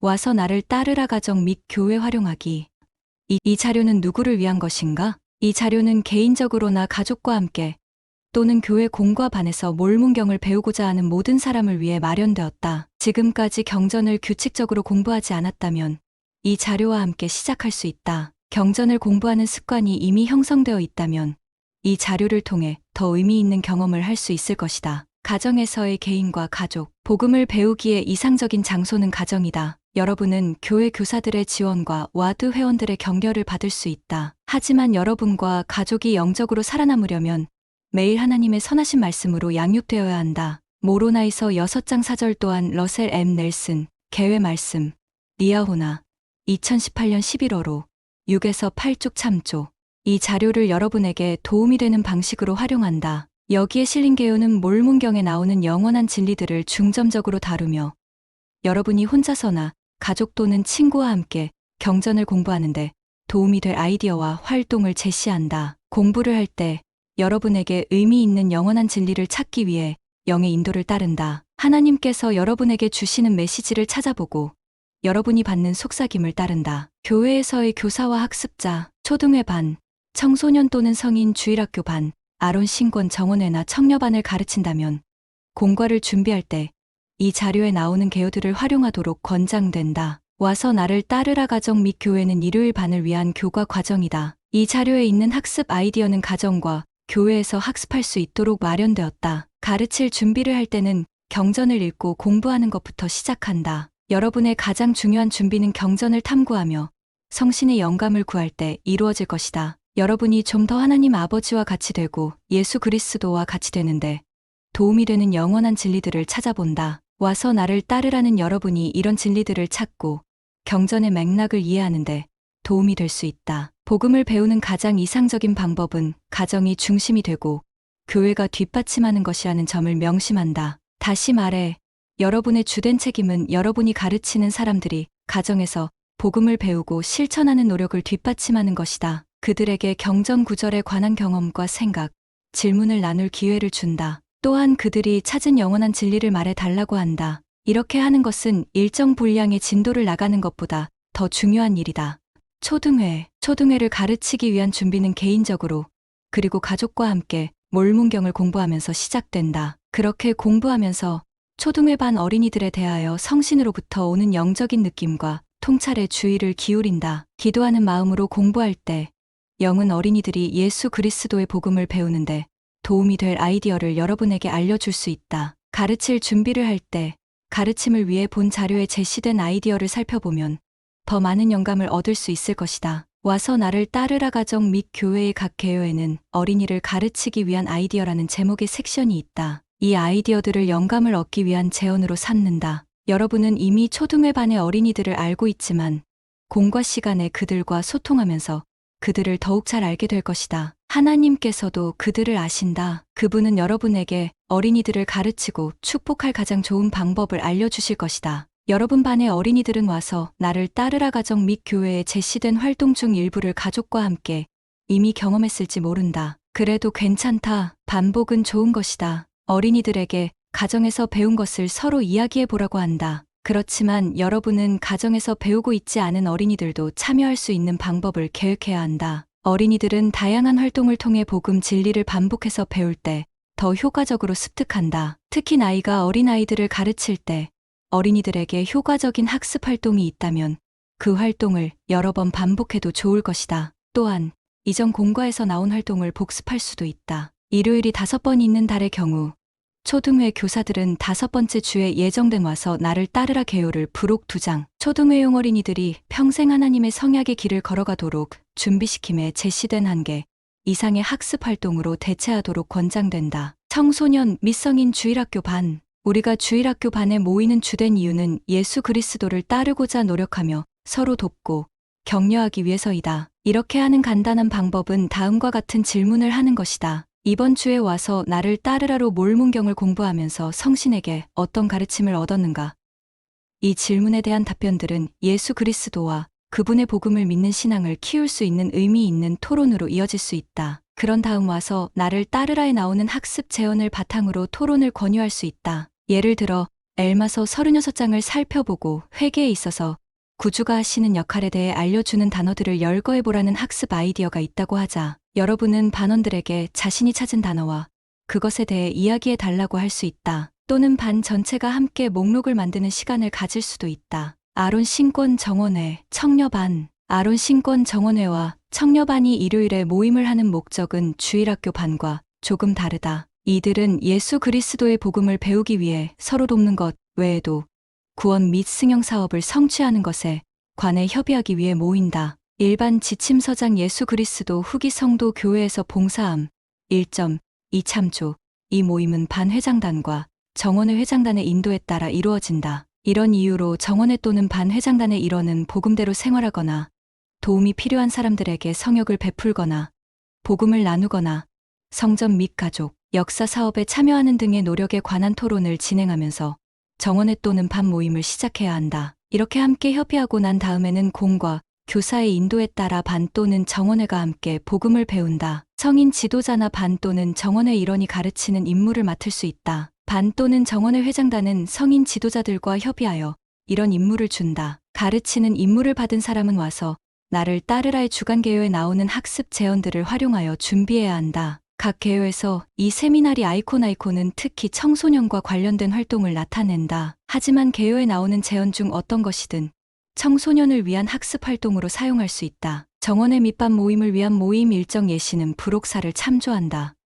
와서 나를 따르라 가정 및 교회 활용하기. 이 자료는 누구를 위한 것인가? 이 자료는 개인적으로나 가족과 함께 또는 교회 공과 반에서 몰문경을 배우고자 하는 모든 사람을 위해 마련되었다. 지금까지 경전을 규칙적으로 공부하지 않았다면 이 자료와 함께 시작할 수 있다. 경전을 공부하는 습관이 이미 형성되어 있다면 이 자료를 통해 더 의미 있는 경험을 할 수 있을 것이다. 가정에서의 개인과 가족, 복음을 배우기에 이상적인 장소는 가정이다. 여러분은 교회 교사들의 지원과 와드 회원들의 격려를 받을 수 있다. 하지만 여러분과 가족이 영적으로 살아남으려면 매일 하나님의 선하신 말씀으로 양육되어야 한다. 모로나이서 6장 4절 또한 러셀 M. 넬슨, 개회 말씀, 리아호나, 2018년 11월호, 6에서 8쪽 참조. 이 자료를 여러분에게 도움이 되는 방식으로 활용한다. 여기에 실린 개요는 몰문경에 나오는 영원한 진리들을 중점적으로 다루며 여러분이 혼자서나 가족 또는 친구와 함께 경전을 공부하는데 도움이 될 아이디어와 활동을 제시한다. 공부를 할 때 여러분에게 의미 있는 영원한 진리를 찾기 위해 영의 인도를 따른다. 하나님께서 여러분에게 주시는 메시지를 찾아보고 여러분이 받는 속삭임을 따른다. 교회에서의 교사와 학습자, 초등회 반, 청소년 또는 성인 주일학교 반, 아론 신권 정원회나 청녀반을 가르친다면 공과를 준비할 때 이 자료에 나오는 개요들을 활용하도록 권장된다. 와서 나를 따르라 가정 및 교회는 일요일 반을 위한 교과 과정이다. 이 자료에 있는 학습 아이디어는 가정과 교회에서 학습할 수 있도록 마련되었다. 가르칠 준비를 할 때는 경전을 읽고 공부하는 것부터 시작한다. 여러분의 가장 중요한 준비는 경전을 탐구하며 성신의 영감을 구할 때 이루어질 것이다. 여러분이 좀 더 하나님 아버지와 같이 되고 예수 그리스도와 같이 되는데 도움이 되는 영원한 진리들을 찾아본다. 와서 나를 따르라는 여러분이 이런 진리들을 찾고 경전의 맥락을 이해하는데 도움이 될 수 있다. 복음을 배우는 가장 이상적인 방법은 가정이 중심이 되고 교회가 뒷받침하는 것이라는 점을 명심한다. 다시 말해, 여러분의 주된 책임은 여러분이 가르치는 사람들이 가정에서 복음을 배우고 실천하는 노력을 뒷받침하는 것이다. 그들에게 경전 구절에 관한 경험과 생각, 질문을 나눌 기회를 준다. 또한 그들이 찾은 영원한 진리를 말해 달라고 한다. 이렇게 하는 것은 일정 분량의 진도를 나가는 것보다 더 중요한 일이다. 초등회를 가르치기 위한 준비는 개인적으로 그리고 가족과 함께 몰문경을 공부하면서 시작된다. 그렇게 공부하면서 초등회 반 어린이들에 대하여 성신으로부터 오는 영적인 느낌과 통찰에 주의를 기울인다. 기도하는 마음으로 공부할 때 영은 어린이들이 예수 그리스도의 복음을 배우는데 도움이 될 아이디어를 여러분에게 알려줄 수 있다. 가르칠 준비를 할 때 가르침을 위해 본 자료에 제시된 아이디어를 살펴보면 더 많은 영감을 얻을 수 있을 것이다. 와서 나를 따르라 가정 및 교회의 각 개요에는 어린이를 가르치기 위한 아이디어라는 제목의 섹션이 있다. 이 아이디어들을 영감을 얻기 위한 제언으로 삼는다. 여러분은 이미 초등회 반의 어린이들을 알고 있지만 공과 시간에 그들과 소통하면서 그들을 더욱 잘 알게 될 것이다. 하나님께서도 그들을 아신다. 그분은 여러분에게 어린이들을 가르치고 축복할 가장 좋은 방법을 알려주실 것이다. 여러분 반의 어린이들은 와서 나를 따르라 가정 및 교회에 제시된 활동 중 일부를 가족과 함께 이미 경험했을지 모른다. 그래도 괜찮다. 반복은 좋은 것이다. 어린이들에게 가정에서 배운 것을 서로 이야기해 보라고 한다. 그렇지만 여러분은 가정에서 배우고 있지 않은 어린이들도 참여할 수 있는 방법을 계획해야 한다. 어린이들은 다양한 활동을 통해 복음 진리를 반복해서 배울 때 더 효과적으로 습득한다. 특히 나이가 어린 아이들을 가르칠 때 어린이들에게 효과적인 학습 활동이 있다면 그 활동을 여러 번 반복해도 좋을 것이다. 또한 이전 공과에서 나온 활동을 복습할 수도 있다. 일요일이 5번 있는 달의 경우 초등회 교사들은 5번째 주에 예정된 와서 나를 따르라 개요를 부록 2장, 초등회용 어린이들이 평생 하나님의 성약의 길을 걸어가도록 준비시킴에 제시된 1개 이상의 학습 활동으로 대체하도록 권장된다. 청소년 및 성인 주일학교 반. 우리가 주일학교 반에 모이는 주된 이유는 예수 그리스도를 따르고자 노력하며 서로 돕고 격려하기 위해서이다. 이렇게 하는 간단한 방법은 다음과 같은 질문을 하는 것이다. 이번 주에 와서 나를 따르라로 몰문경을 공부하면서 성신에게 어떤 가르침을 얻었는가? 이 질문에 대한 답변들은 예수 그리스도와 그분의 복음을 믿는 신앙을 키울 수 있는 의미 있는 토론으로 이어질 수 있다. 그런 다음 와서 나를 따르라에 나오는 학습 제언을 바탕으로 토론을 권유할 수 있다. 예를 들어 엘마서 36장을 살펴보고 회계에 있어서 구주가 하시는 역할에 대해 알려주는 단어들을 열거해보라는 학습 아이디어가 있다고 하자 여러분은 반원들에게 자신이 찾은 단어와 그것에 대해 이야기해달라고 할 수 있다. 또는 반 전체가 함께 목록을 만드는 시간을 가질 수도 있다. 아론 신권 정원회, 청녀반. 아론 신권 정원회와 청녀반이 일요일에 모임을 하는 목적은 주일학교 반과 조금 다르다. 이들은 예수 그리스도의 복음을 배우기 위해 서로 돕는 것 외에도 구원 및 승영 사업을 성취하는 것에 관해 협의하기 위해 모인다. 일반 지침서장 예수 그리스도 후기 성도 교회에서 봉사함 1.2 참조. 이 모임은 반 회장단과 정원회 회장단의 인도에 따라 이루어진다. 이런 이유로 정원회 또는 반 회장단의 일원은 복음대로 생활하거나 도움이 필요한 사람들에게 성역을 베풀거나 복음을 나누거나 성전 및 가족, 역사 사업에 참여하는 등의 노력에 관한 토론을 진행하면서 정원회 또는 반 모임을 시작해야 한다. 이렇게 함께 협의하고 난 다음에는 공과 교사의 인도에 따라 반 또는 정원회가 함께 복음을 배운다. 성인 지도자나 반 또는 정원회 일원이 가르치는 임무를 맡을 수 있다. 반 또는 정원회 회장단은 성인 지도자들과 협의하여 이런 임무를 준다. 가르치는 임무를 받은 사람은 와서 나를 따르라의 주간 개요에 나오는 학습 제언들을 활용하여 준비해야 한다. 각 개요에서 이 세미나리 아이콘은 특히 청소년과 관련된 활동을 나타낸다. 하지만 개요에 나오는 제언 중 어떤 것이든 청소년을 위한 학습 활동으로 사용할 수 있다. 정원회 밑반 모임을 위한 모임 일정 예시는 부록사를 참조한다.